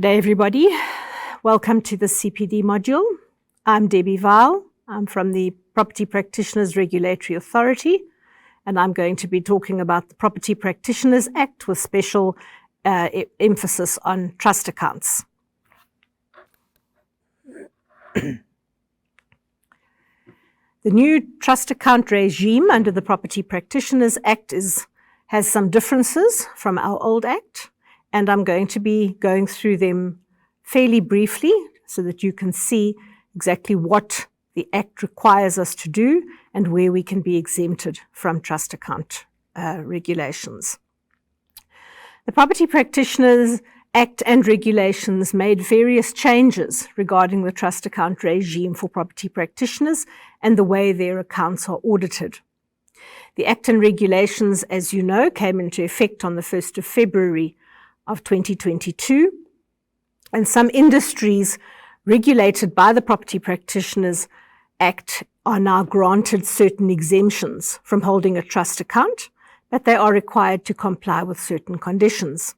day, everybody. Welcome to the CPD module. I'm Debbie Vial. I'm from the Property Practitioners Regulatory Authority, and I'm going to be talking about the Property Practitioners Act with special emphasis on trust accounts. The new trust account regime under the Property Practitioners Act has some differences from our old Act, and I'm going to be going through them fairly briefly so that you can see exactly what the Act requires us to do and where we can be exempted from trust account regulations. The Property Practitioners Act and regulations made various changes regarding the trust account regime for property practitioners and the way their accounts are audited. The Act and regulations, as you know, came into effect on the 1st of February of 2022, and some industries regulated by the Property Practitioners Act are now granted certain exemptions from holding a trust account, but they are required to comply with certain conditions.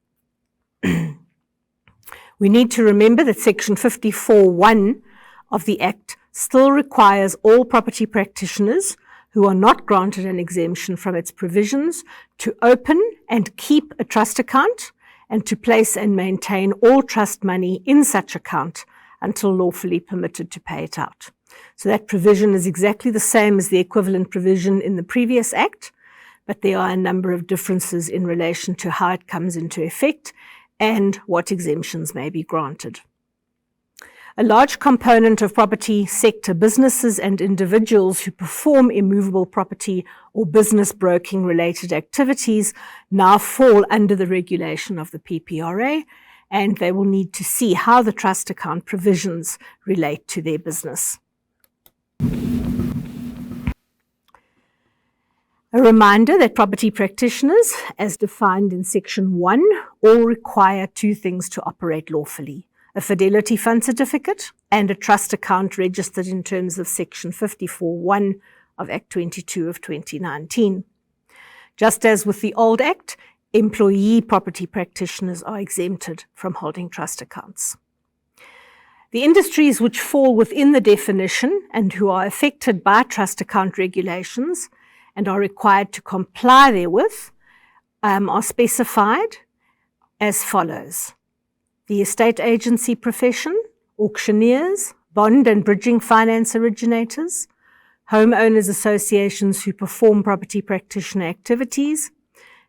We need to remember that Section 54(1) of the Act still requires all property practitioners who are not granted an exemption from its provisions to open and keep a trust account and to place and maintain all trust money in such account until lawfully permitted to pay it out. So that provision is exactly the same as the equivalent provision in the previous Act, but there are a number of differences in relation to how it comes into effect and what exemptions may be granted. A large component of property sector businesses and individuals who perform immovable property or business broking related activities now fall under the regulation of the PPRA, and they will need to see how the trust account provisions relate to their business. A reminder that property practitioners, as defined in Section 1, all require two things to operate lawfully: a Fidelity Fund Certificate and a trust account registered in terms of Section 54(1) of Act 22 of 2019. Just as with the old Act, employee property practitioners are exempted from holding trust accounts. The industries which fall within the definition and who are affected by trust account regulations and are required to comply therewith are specified as follows: the estate agency profession, auctioneers, bond and bridging finance originators, homeowners associations who perform property practitioner activities,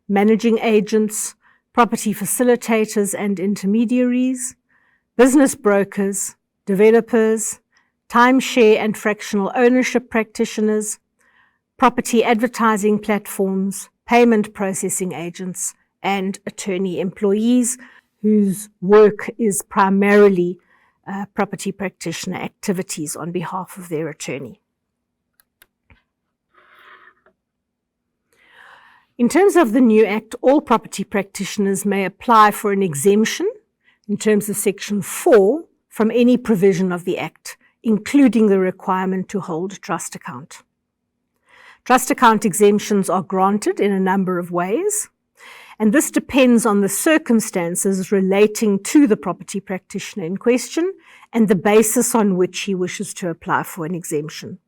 managing agents, property facilitators and intermediaries, business brokers, developers, timeshare and fractional ownership practitioners, property advertising platforms, payment processing agents, and attorney employees whose work is primarily property practitioner activities on behalf of their attorney. In terms of the new Act, all property practitioners may apply for an exemption in terms of Section 4 from any provision of the Act, including the requirement to hold a trust account. Trust account exemptions are granted in a number of ways, and this depends on the circumstances relating to the property practitioner in question and the basis on which he wishes to apply for an exemption.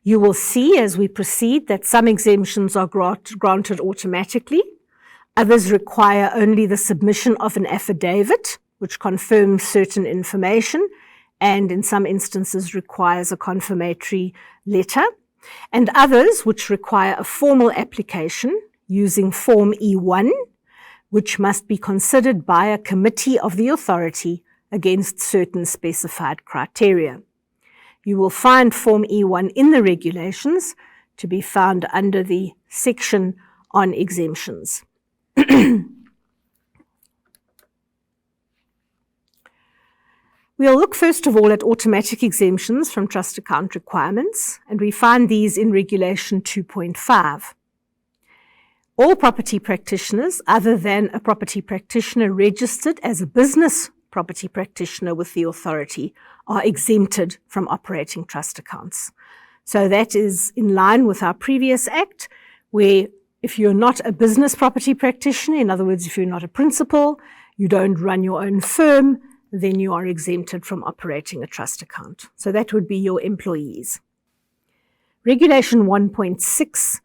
You will see as we proceed that some exemptions are granted automatically. Others require only the submission of an affidavit, which confirms certain information, and in some instances requires a confirmatory letter, and others which require a formal application using Form E1, which must be considered by a committee of the authority against certain specified criteria. You will find Form E1 in the regulations to be found under the section on exemptions. We'll look first of all at automatic exemptions from trust account requirements, and we find these in Regulation 2.5. All property practitioners, other than a property practitioner registered as a business property practitioner with the authority, are exempted from operating trust accounts. So that is in line with our previous Act, where if you're not a business property practitioner, in other words, if you're not a principal, you don't run your own firm, then you are exempted from operating a trust account. So that would be your employees. Regulation 1.6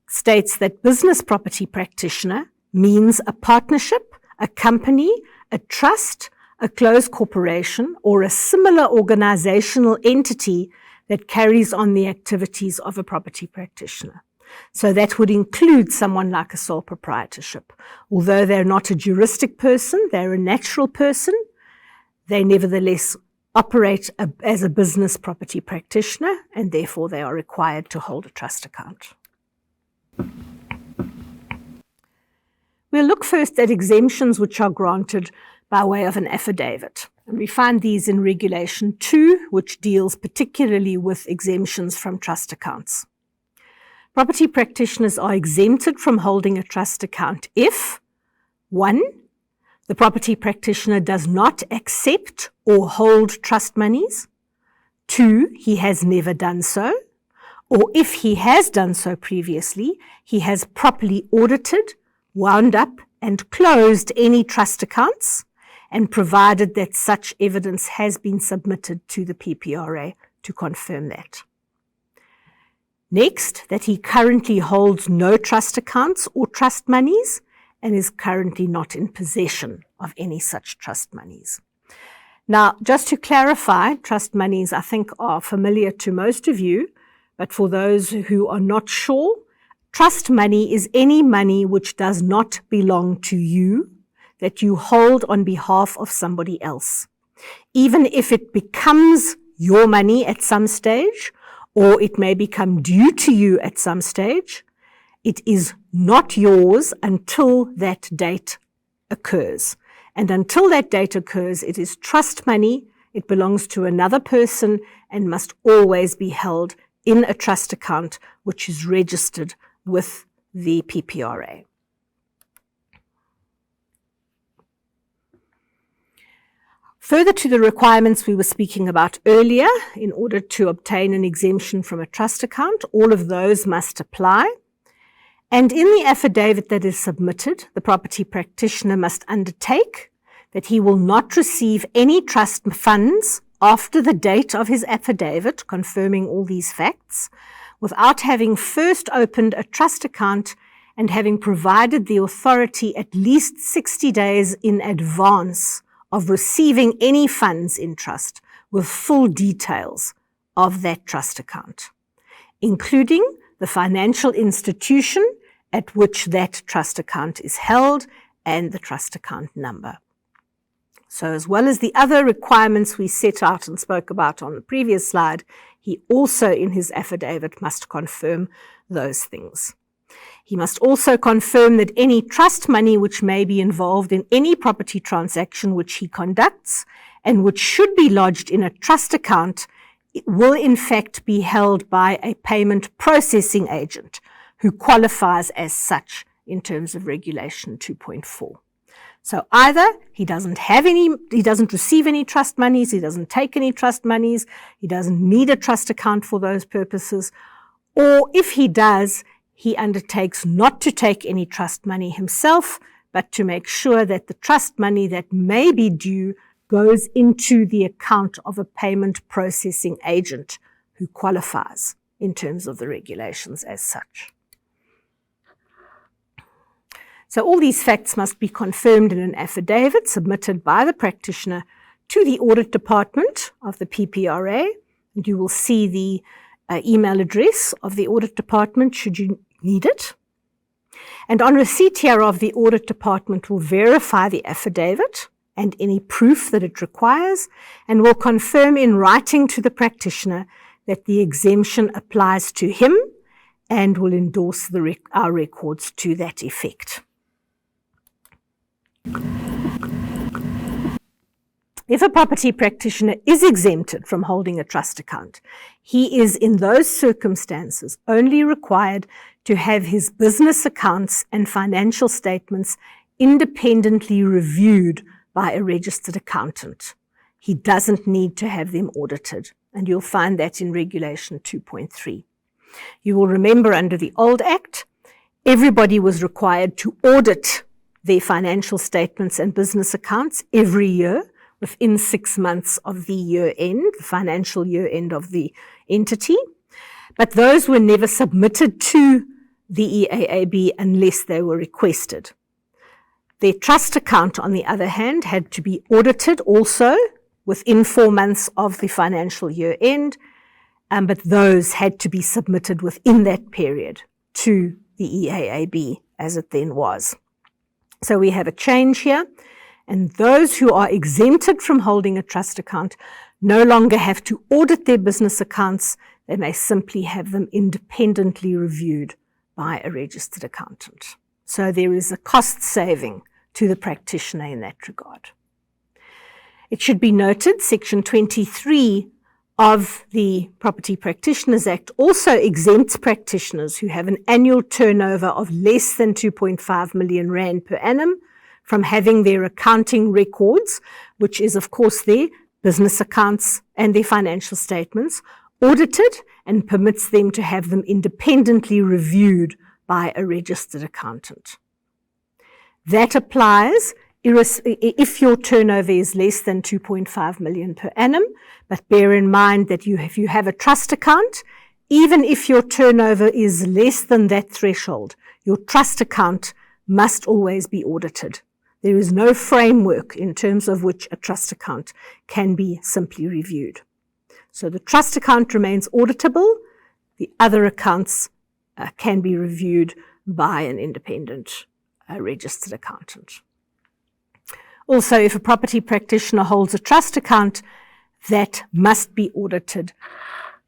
states that business property practitioner means a partnership, a company, a trust, a closed corporation, or a similar organizational entity that carries on the activities of a property practitioner. So that would include someone like a sole proprietorship. Although they're not a juristic person, they're a natural person, they nevertheless operate as a business property practitioner, and therefore they are required to hold a trust account. We'll look first at exemptions which are granted by way of an affidavit. And we find these in Regulation 2, which deals particularly with exemptions from trust accounts. Property practitioners are exempted from holding a trust account if 1. The property practitioner does not accept or hold trust monies. 2. He has never done so. Or if he has done so previously, he has properly audited, wound up, and closed any trust accounts, and provided that such evidence has been submitted to the PPRA to confirm that. Next, that he currently holds no trust accounts or trust monies and is currently not in possession of any such trust monies. Now, just to clarify, trust monies I think are familiar to most of you, but for those who are not sure, trust money is any money which does not belong to you, that you hold on behalf of somebody else. Even if it becomes your money at some stage, or it may become due to you at some stage, it is not yours until that date occurs. And until that date occurs, it is trust money, it belongs to another person, and must always be held in a trust account which is registered with the PPRA. Further to the requirements we were speaking about earlier, in order to obtain an exemption from a trust account, all of those must apply. And in the affidavit that is submitted, the property practitioner must undertake that he will not receive any trust funds after the date of his affidavit, confirming all these facts, without having first opened a trust account and having provided the authority at least 60 days in advance of receiving any funds in trust with full details of that trust account, including the financial institution at which that trust account is held and the trust account number. So as well as the other requirements we set out and spoke about on the previous slide, he also in his affidavit must confirm those things. He must also confirm that any trust money which may be involved in any property transaction which he conducts and which should be lodged in a trust account will in fact be held by a payment processing agent who qualifies as such in terms of Regulation 2.4. So either he doesn't receive any trust monies, he doesn't take any trust monies, he doesn't need a trust account for those purposes, or if he does, he undertakes not to take any trust money himself, but to make sure that the trust money that may be due goes into the account of a payment processing agent who qualifies in terms of the regulations as such. So all these facts must be confirmed in an affidavit submitted by the practitioner to the audit department of the PPRA, and you will see the email address of the audit department should you need it. And on receipt hereof, the audit department will verify the affidavit and any proof that it requires, and will confirm in writing to the practitioner that the exemption applies to him and will endorse our records to that effect. If a property practitioner is exempted from holding a trust account, he is in those circumstances only required to have his business accounts and financial statements independently reviewed by a registered accountant. He doesn't need to have them audited, and you'll find that in Regulation 2.3. You will remember under the old Act, everybody was required to audit their financial statements and business accounts every year within 6 months of the year end, the financial year end of the entity. But those were never submitted to the EAAB unless they were requested. Their trust account, on the other hand, had to be audited also within 4 months of the financial year end, but those had to be submitted within that period to the EAAB, as it then was. So we have a change here, and those who are exempted from holding a trust account no longer have to audit their business accounts. They may simply have them independently reviewed by a registered accountant. So there is a cost saving to the practitioner in that regard. It should be noted, Section 23 of the Property Practitioners Act also exempts practitioners who have an annual turnover of less than 2.5 million rand per annum from having their accounting records, which is of course their business accounts and their financial statements, audited, and permits them to have them independently reviewed by a registered accountant. That applies if your turnover is less than 2.5 million per annum, but bear in mind that if you have a trust account, even if your turnover is less than that threshold, your trust account must always be audited. There is no framework in terms of which a trust account can be simply reviewed. So the trust account remains auditable. The other accounts can be reviewed by an independent registered accountant. Also, if a property practitioner holds a trust account, that must be audited,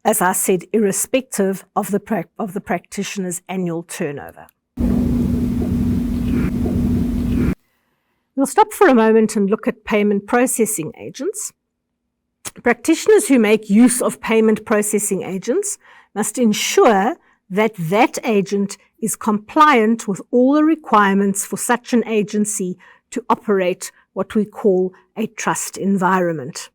as I said, irrespective of the practitioner's annual turnover. We'll stop for a moment and look at payment processing agents. Practitioners who make use of payment processing agents must ensure that that agent is compliant with all the requirements for such an agency to operate what we call a trust environment.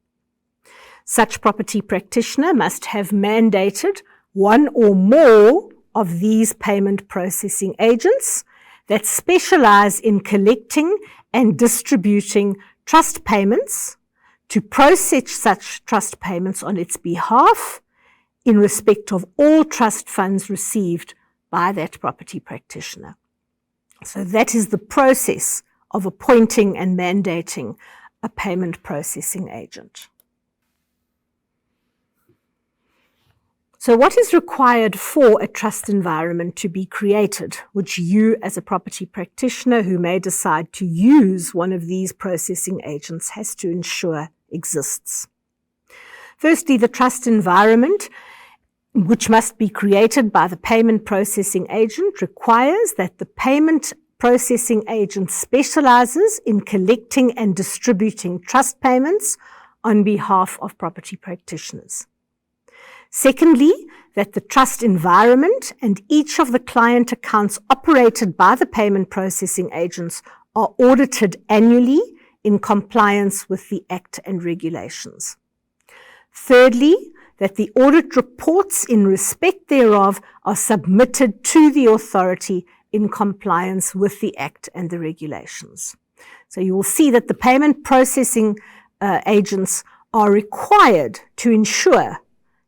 Such property practitioner must have mandated one or more of these payment processing agents that specialize in collecting and distributing trust payments to process such trust payments on its behalf in respect of all trust funds received by that property practitioner. So that is the process of appointing and mandating a payment processing agent. So what is required for a trust environment to be created, which you as a property practitioner who may decide to use one of these processing agents has to ensure exists? Firstly, the trust environment, which must be created by the payment processing agent, requires that the payment processing agent specializes in collecting and distributing trust payments on behalf of property practitioners. Secondly, that the trust environment and each of the client accounts operated by the payment processing agents are audited annually in compliance with the Act and regulations. Thirdly, that the audit reports in respect thereof are submitted to the authority in compliance with the Act and the regulations. So you will see that the payment processing agents are required to ensure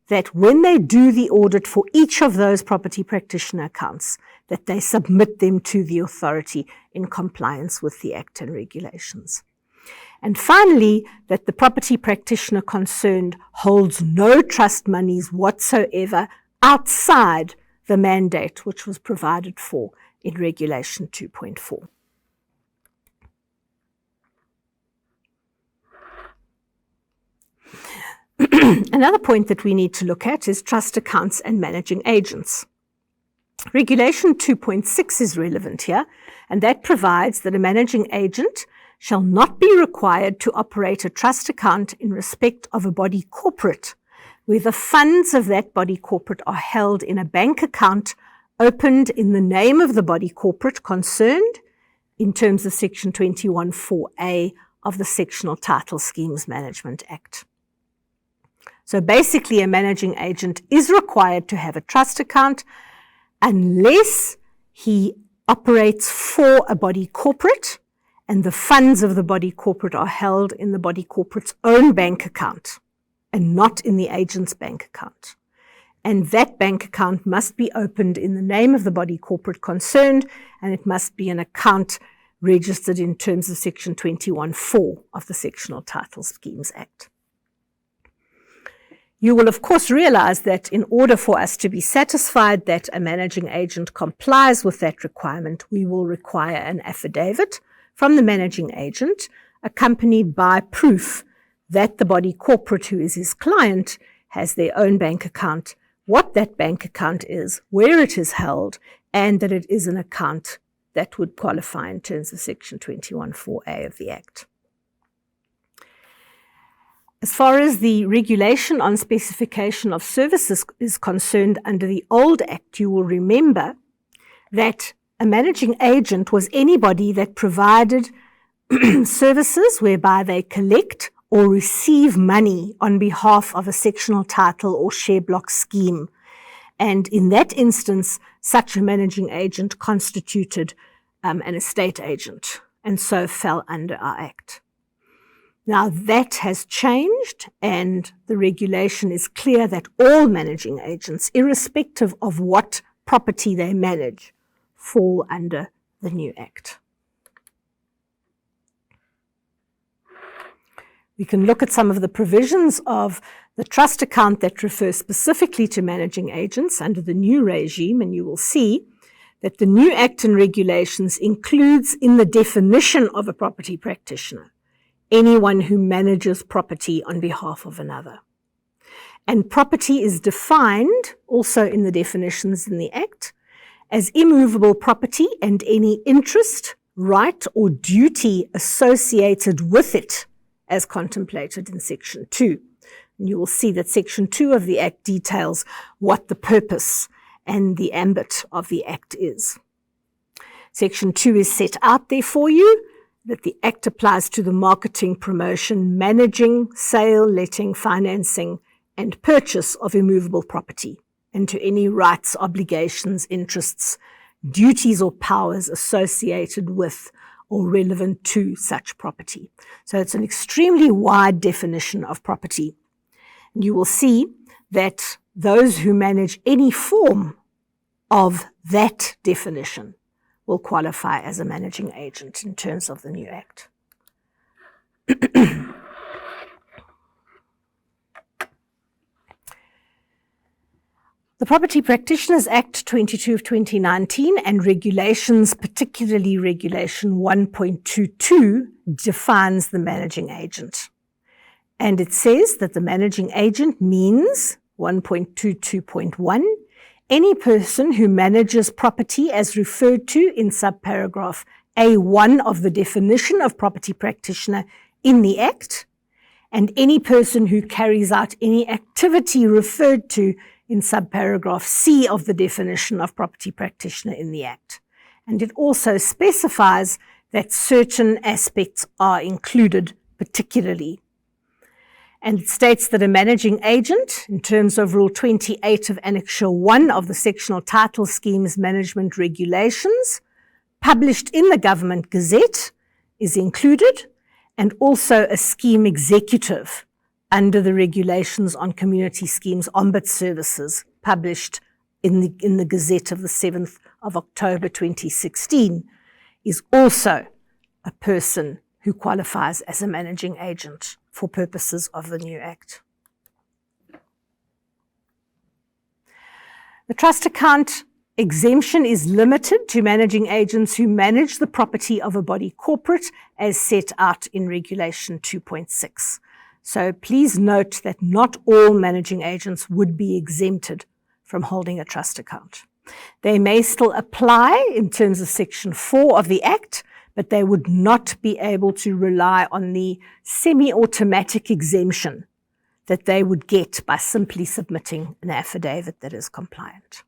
that when they do the audit for each of those property practitioner accounts, that they submit them to the authority in compliance with the Act and regulations. And finally, that the property practitioner concerned holds no trust monies whatsoever outside the mandate which was provided for in Regulation 2.4. Another point that we need to look at is trust accounts and managing agents. Regulation 2.6 is relevant here, and that provides that a managing agent shall not be required to operate a trust account in respect of a body corporate, where the funds of that body corporate are held in a bank account opened in the name of the body corporate concerned in terms of Section 21(4)(a) of the Sectional Title Schemes Management Act. So basically, a managing agent is required to have a trust account unless he operates for a body corporate, and the funds of the body corporate are held in the body corporate's own bank account and not in the agent's bank account. And that bank account must be opened in the name of the body corporate concerned, and it must be an account registered in terms of Section 21(4) of the Sectional Title Schemes Act. You will, of course, realize that in order for us to be satisfied that a managing agent complies with that requirement, we will require an affidavit from the managing agent accompanied by proof that the body corporate, who is his client, has their own bank account, what that bank account is, where it is held, and that it is an account that would qualify in terms of Section 21(4)(a) of the Act. As far as the regulation on specification of services is concerned under the old Act, you will remember that a managing agent was anybody that provided services whereby they collect or receive money on behalf of a sectional title or share block scheme. And in that instance, such a managing agent constituted an estate agent, and so fell under our Act. Now that has changed, and the regulation is clear that all managing agents, irrespective of what property they manage, fall under the new Act. We can look at some of the provisions of the trust account that refer specifically to managing agents under the new regime, and you will see that the new Act and regulations includes in the definition of a property practitioner anyone who manages property on behalf of another. And property is defined also in the definitions in the Act as immovable property and any interest, right, or duty associated with it as contemplated in Section 2. And you will see that Section 2 of the Act details what the purpose and the ambit of the Act is. Section 2 is set out there for you, that the Act applies to the marketing, promotion, managing, sale, letting, financing, and purchase of immovable property, and to any rights, obligations, interests, duties, or powers associated with or relevant to such property. So it's an extremely wide definition of property. And you will see that those who manage any form of that definition will qualify as a managing agent in terms of the new Act. The Property Practitioners Act 22 of 2019 and regulations, particularly Regulation 1.22, defines the managing agent. And it says that the managing agent means 1.22.1, any person who manages property as referred to in subparagraph A1 of the definition of property practitioner in the Act, and any person who carries out any activity referred to in subparagraph C of the definition of property practitioner in the Act. And it also specifies that certain aspects are included particularly. And it states that a managing agent, in terms of Rule 28 of Annexure 1 of the Sectional Title Schemes Management Regulations, published in the Government Gazette, is included, and also a scheme executive under the Regulations on Community Schemes Ombud Services, published in the Gazette of the 7th of October 2016, is also a person who qualifies as a managing agent for purposes of the new Act. The trust account exemption is limited to managing agents who manage the property of a body corporate as set out in Regulation 2.6. So please note that not all managing agents would be exempted from holding a trust account. They may still apply in terms of Section 4 of the Act, but they would not be able to rely on the semi-automatic exemption that they would get by simply submitting an affidavit that is compliant.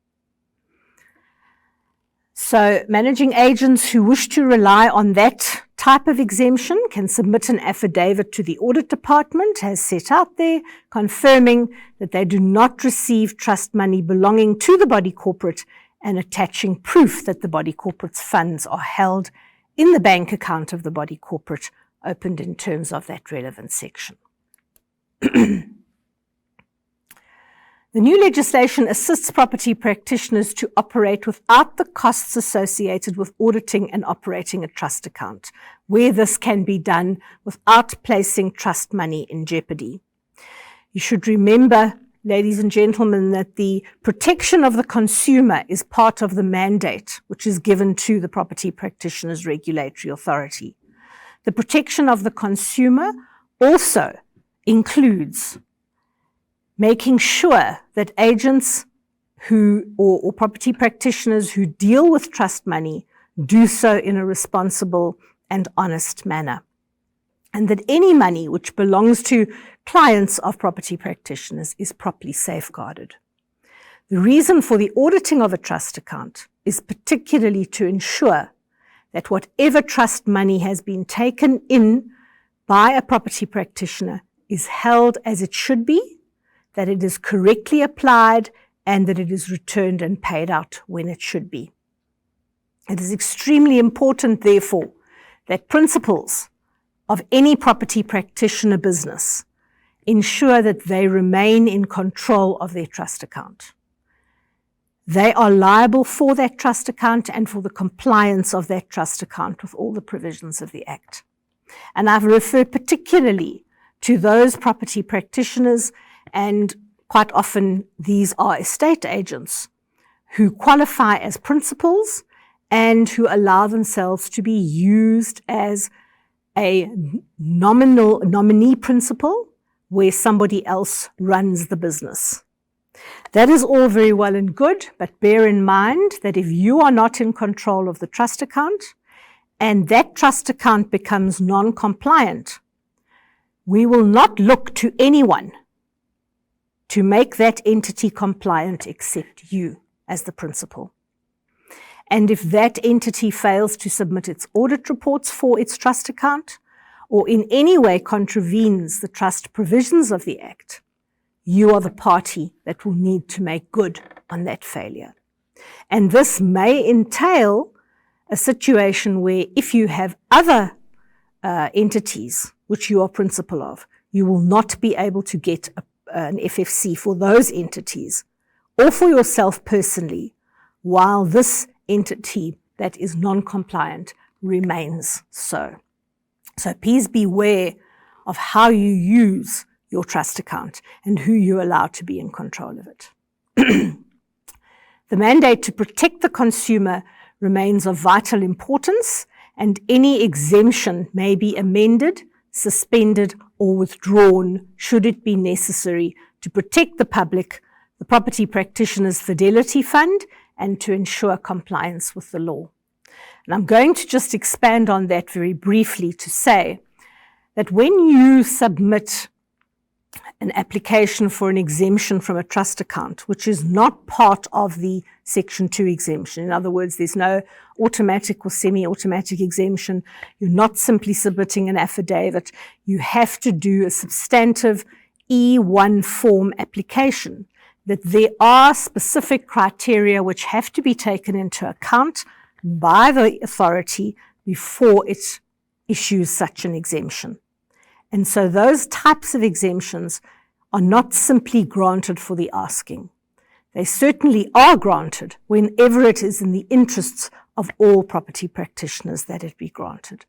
So managing agents who wish to rely on that type of exemption can submit an affidavit to the Audit Department as set out there, confirming that they do not receive trust money belonging to the body corporate and attaching proof that the body corporate's funds are held in the bank account of the body corporate opened in terms of that relevant section. The new legislation assists property practitioners to operate without the costs associated with auditing and operating a trust account, where this can be done without placing trust money in jeopardy. You should remember, ladies and gentlemen, that the protection of the consumer is part of the mandate which is given to the property practitioner's regulatory authority. The protection of the consumer also includes making sure that agents or property practitioners who deal with trust money do so in a responsible and honest manner, and that any money which belongs to clients of property practitioners is properly safeguarded. The reason for the auditing of a trust account is particularly to ensure that whatever trust money has been taken in by a property practitioner is held as it should be, that it is correctly applied, and that it is returned and paid out when it should be. It is extremely important, therefore, that principals of any property practitioner business ensure that they remain in control of their trust account. They are liable for that trust account and for the compliance of that trust account with all the provisions of the Act. And I've referred particularly to those property practitioners, and quite often these are estate agents, who qualify as principals and who allow themselves to be used as a nominee principal where somebody else runs the business. That is all very well and good, but bear in mind that if you are not in control of the trust account and that trust account becomes non-compliant, we will not look to anyone to make that entity compliant except you as the principal. And if that entity fails to submit its audit reports for its trust account, or in any way contravenes the trust provisions of the Act, you are the party that will need to make good on that failure. And this may entail a situation where if you have other entities which you are principal of, you will not be able to get an FFC for those entities or for yourself personally, while this entity that is non-compliant remains so. So please beware of how you use your trust account and who you allow to be in control of it. The mandate to protect the consumer remains of vital importance, and any exemption may be amended, suspended, or withdrawn should it be necessary to protect the public, the property practitioner's fidelity fund, and to ensure compliance with the law. And I'm going to just expand on that very briefly to say that when you submit an application for an exemption from a trust account, which is not part of the Section 2 exemption, in other words, there's no automatic or semi-automatic exemption, you're not simply submitting an affidavit, you have to do a substantive E1 form application, that there are specific criteria which have to be taken into account by the authority before it issues such an exemption. And so those types of exemptions are not simply granted for the asking. They certainly are granted whenever it is in the interests of all property practitioners that it be granted.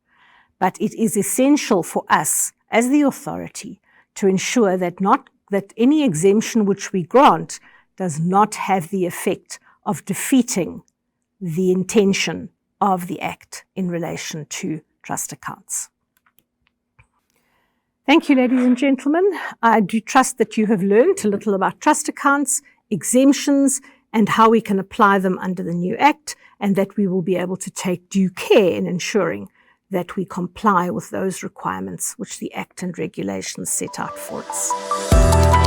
But it is essential for us as the authority to ensure that any exemption which we grant does not have the effect of defeating the intention of the Act in relation to trust accounts. Thank you, ladies and gentlemen. I do trust that you have learned a little about trust accounts, exemptions, and how we can apply them under the new Act, and that we will be able to take due care in ensuring that we comply with those requirements which the Act and regulations set out for us.